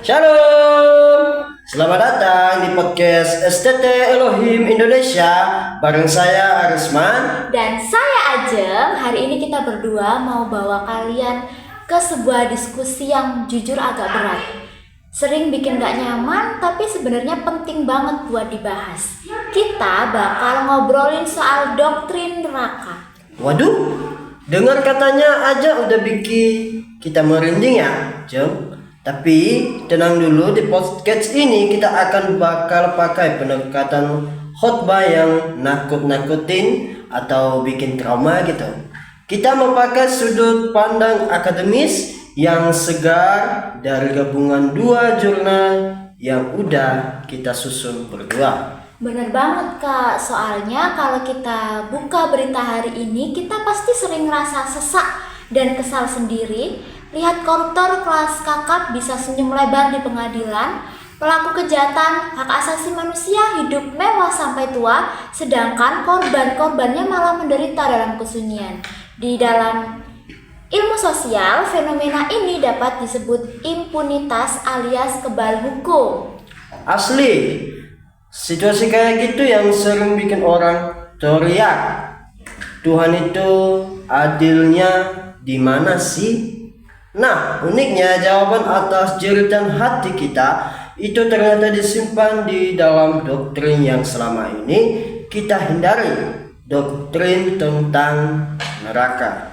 Shalom, selamat datang di podcast STT Elohim Indonesia bareng saya Arisman dan saya Ajeng. Hari ini kita berdua mau bawa kalian ke sebuah diskusi yang jujur agak berat. Sering bikin gak nyaman, tapi sebenarnya penting banget buat dibahas. Kita bakal ngobrolin soal doktrin neraka. Waduh, dengar katanya aja udah bikin kita merinding ya, Jeng. Tapi tenang dulu, di podcast ini kita akan bakal pakai pendekatan khotbah yang nakut-nakutin atau bikin trauma gitu. Kita mau pakai sudut pandang akademis yang segar dari gabungan dua jurnal yang udah kita susun berdua. Bener banget Kak, soalnya kalau kita buka berita hari ini kita pasti sering ngerasa sesak dan kesal sendiri. Lihat koruptor kelas kakap bisa senyum lebar di pengadilan, pelaku kejahatan hak asasi manusia hidup mewah sampai tua, sedangkan korban-korbannya malah menderita dalam kesunyian. Di dalam ilmu sosial, fenomena ini dapat disebut impunitas alias kebal hukum. Asli, situasi kayak gitu yang sering bikin orang teriak, Tuhan itu adilnya di mana sih? Nah, uniknya jawaban atas jeritan hati kita itu ternyata disimpan di dalam doktrin yang selama ini kita hindari, doktrin tentang neraka.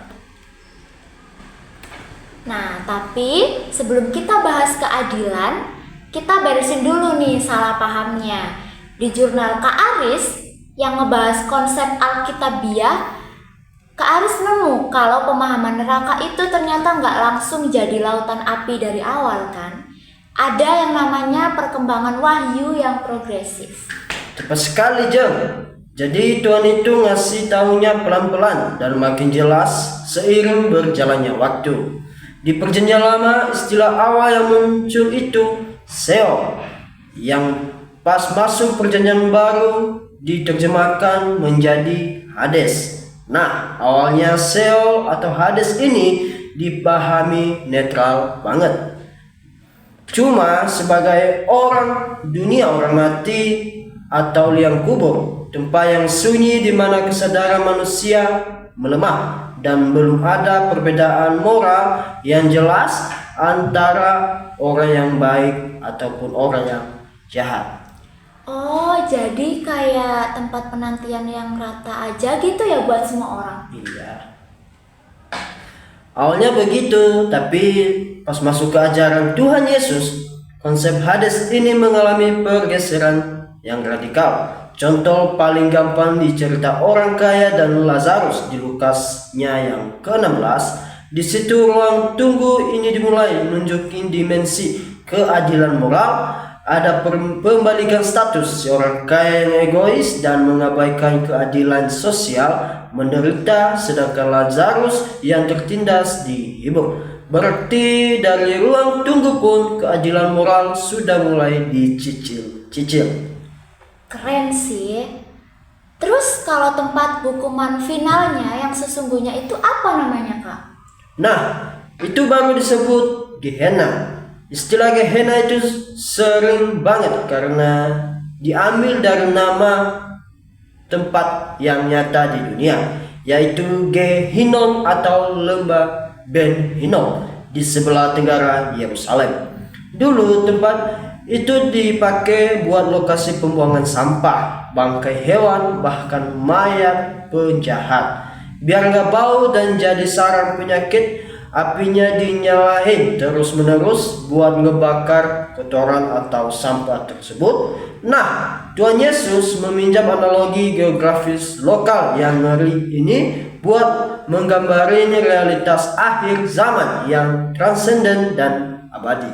Nah, tapi sebelum kita bahas keadilan, kita beresin dulu nih salah pahamnya. Di jurnal Kak Aris yang ngebahas konsep Alkitabiah, Kak Aris nemu kalau pemahaman neraka itu ternyata nggak langsung jadi lautan api dari awal kan. Ada yang namanya perkembangan wahyu yang progresif. Tepat sekali, Jeng. Jadi Tuhan itu ngasih taunya pelan-pelan dan makin jelas seiring berjalannya waktu. Di perjanjian lama istilah awal yang muncul itu Sheol, yang pas masuk perjanjian baru diterjemahkan menjadi Hades. Nah, awalnya Sheol atau Hades ini dipahami netral banget. Cuma sebagai orang dunia, orang mati atau liang kubur, tempat yang sunyi di mana kesadaran manusia melemah dan belum ada perbedaan moral yang jelas antara orang yang baik ataupun orang yang jahat. Oh, jadi kayak tempat penantian yang rata aja gitu ya buat semua orang? Iya. Awalnya begitu, tapi pas masuk ke ajaran Tuhan Yesus, konsep Hades ini mengalami pergeseran yang radikal. Contoh paling gampang di cerita orang kaya dan Lazarus di Lukasnya yang ke-16. Di situ ruang tunggu ini dimulai menunjukin dimensi keadilan moral. Ada pembalikan status, seorang kaya yang egois dan mengabaikan keadilan sosial menderita, sedangkan Lazarus yang tertindas dihibur. Berarti dari ruang tunggu pun keadilan moral sudah mulai dicicil. Keren sih. Terus kalau tempat hukuman finalnya yang sesungguhnya itu apa namanya Kak? Nah, itu baru disebut Gehenna. Istilah Gehenna itu sering banget karena diambil dari nama tempat yang nyata di dunia, yaitu Gehinnom atau lembah Ben Hinnom di sebelah tenggara Yerusalem. Dulu tempat itu dipakai buat lokasi pembuangan sampah, bangkai hewan, bahkan mayat penjahat. Biar nggak bau dan jadi sarang penyakit, apinya dinyalain terus-menerus buat ngebakar kotoran atau sampah tersebut. Nah, Tuhan Yesus meminjam analogi geografis lokal yang ngeri ini buat menggambarin realitas akhir zaman yang transenden dan abadi.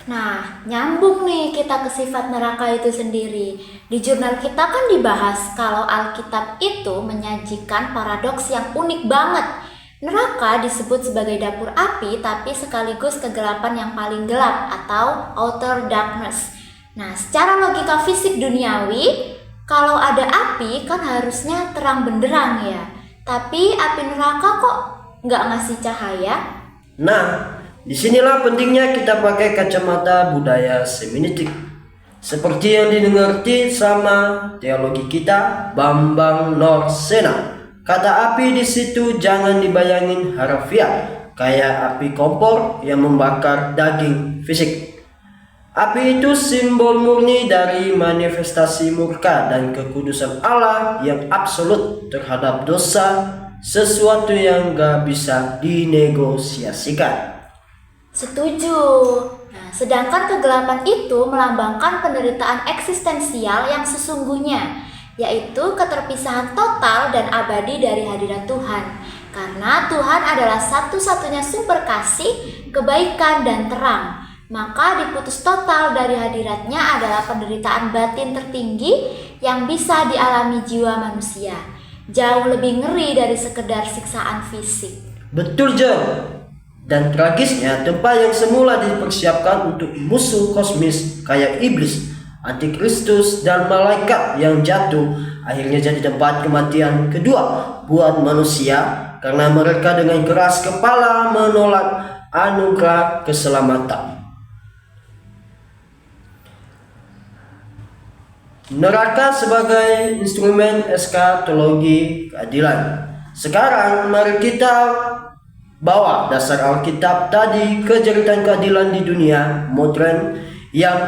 Nah, nyambung nih kita ke sifat neraka itu sendiri. Di jurnal kita kan dibahas kalau Alkitab itu menyajikan paradoks yang unik banget. Neraka disebut sebagai dapur api tapi sekaligus kegelapan yang paling gelap atau outer darkness. Nah, secara logika fisik duniawi, kalau ada api kan harusnya terang benderang ya. Tapi api neraka kok nggak ngasih cahaya? Nah, Disinilah pentingnya kita pakai kacamata budaya semiotik. Seperti yang dimengerti sama teologi kita, Bambang Norsena. Kata api di situ jangan dibayangin harfiah, kayak api kompor yang membakar daging fisik. Api itu simbol murni dari manifestasi murka dan kekudusan Allah yang absolut terhadap dosa, sesuatu yang gak bisa dinegosiasikan. Setuju. Nah, sedangkan kegelapan itu melambangkan penderitaan eksistensial yang sesungguhnya, yaitu keterpisahan total dan abadi dari hadirat Tuhan. Karena Tuhan adalah satu-satunya sumber kasih, kebaikan, dan terang, maka diputus total dari hadiratnya adalah penderitaan batin tertinggi yang bisa dialami jiwa manusia. Jauh lebih ngeri dari sekedar siksaan fisik. Betul, Jo. Dan tragisnya, tempat yang semula dipersiapkan untuk musuh kosmis kayak iblis, antikristus, dan malaikat yang jatuh, akhirnya jadi tempat kematian kedua buat manusia karena mereka dengan keras kepala menolak anugerah keselamatan. Neraka sebagai instrumen eskatologi keadilan. Sekarang mari kita bawa dasar Alkitab tadi ke jeritan keadilan di dunia modern yang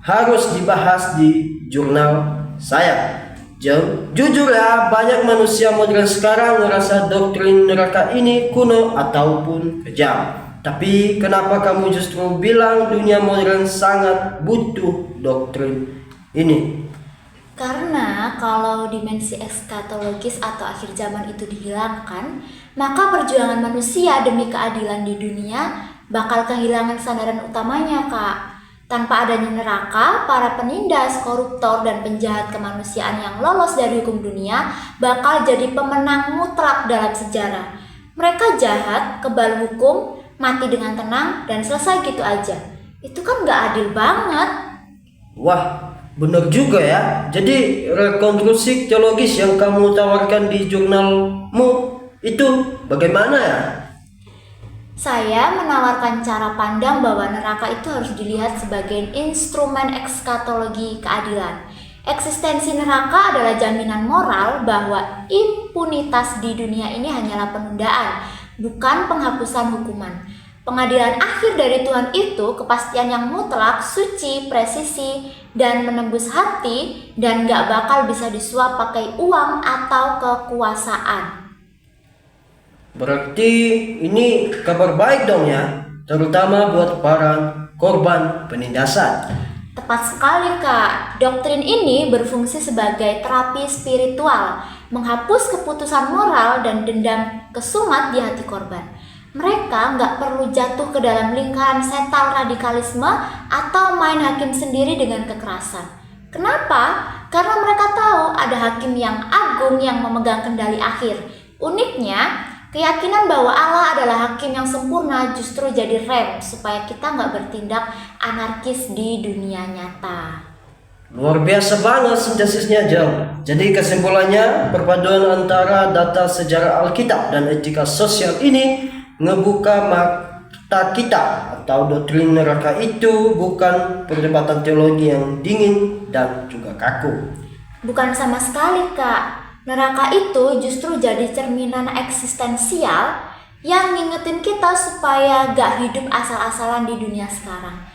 harus dibahas di jurnal saya. Jujur ya, banyak manusia modern sekarang merasa doktrin neraka ini kuno ataupun kejam. Tapi kenapa kamu justru bilang dunia modern sangat butuh doktrin ini? Karena kalau dimensi eskatologis atau akhir zaman itu dihilangkan, maka perjuangan manusia demi keadilan di dunia bakal kehilangan sandaran utamanya, Kak. Tanpa adanya neraka, para penindas, koruptor, dan penjahat kemanusiaan yang lolos dari hukum dunia bakal jadi pemenang mutlak dalam sejarah. Mereka jahat, kebal hukum, mati dengan tenang, dan selesai gitu aja. Itu kan gak adil banget. Wah, benar juga ya. Jadi rekonstruksi teologis yang kamu tawarkan di jurnalmu itu bagaimana ya? Saya menawarkan cara pandang bahwa neraka itu harus dilihat sebagai instrumen eskatologi keadilan. Eksistensi neraka adalah jaminan moral bahwa impunitas di dunia ini hanyalah penundaan, bukan penghapusan hukuman. Pengadilan akhir dari Tuhan itu kepastian yang mutlak, suci, presisi, dan menembus hati, dan gak bakal bisa disuap pakai uang atau kekuasaan. Berarti ini kabar baik dong ya, terutama buat para korban penindasan. Tepat sekali, Kak. Doktrin ini berfungsi sebagai terapi spiritual, menghapus keputusan moral dan dendam kesumat di hati korban. Mereka nggak perlu jatuh ke dalam lingkaran setal radikalisme atau main hakim sendiri dengan kekerasan. Kenapa? Karena mereka tahu ada hakim yang agung yang memegang kendali akhir. Uniknya, keyakinan bahwa Allah adalah hakim yang sempurna justru jadi rem supaya kita nggak bertindak anarkis di dunia nyata. Luar biasa banget sintesisnya, Jo. Jadi kesimpulannya, perpaduan antara data sejarah Alkitab dan etika sosial ini ngebuka mata kita atau doktrin neraka itu bukan perdebatan teologi yang dingin dan juga kaku. Bukan sama sekali, Kak. Neraka itu justru jadi cerminan eksistensial yang ngingetin kita supaya gak hidup asal-asalan di dunia sekarang.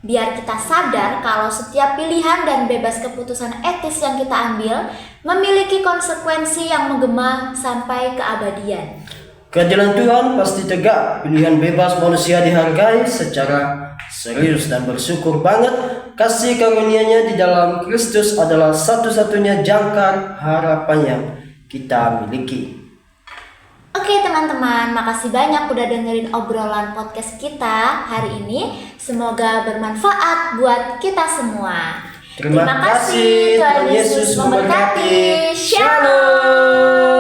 Biar kita sadar kalau setiap pilihan dan bebas keputusan etis yang kita ambil memiliki konsekuensi yang menggema sampai keabadian. Keadilan Tuhan pasti tegak, pilihan bebas manusia dihargai secara serius dan bersyukur banget. Kasih karunia-Nya di dalam Kristus adalah satu-satunya jangkar harapan yang kita miliki. Oke teman-teman, makasih banyak udah dengerin obrolan podcast kita hari ini. Semoga bermanfaat buat kita semua. Terima kasih, Tuhan Yesus memberkati. Shalom.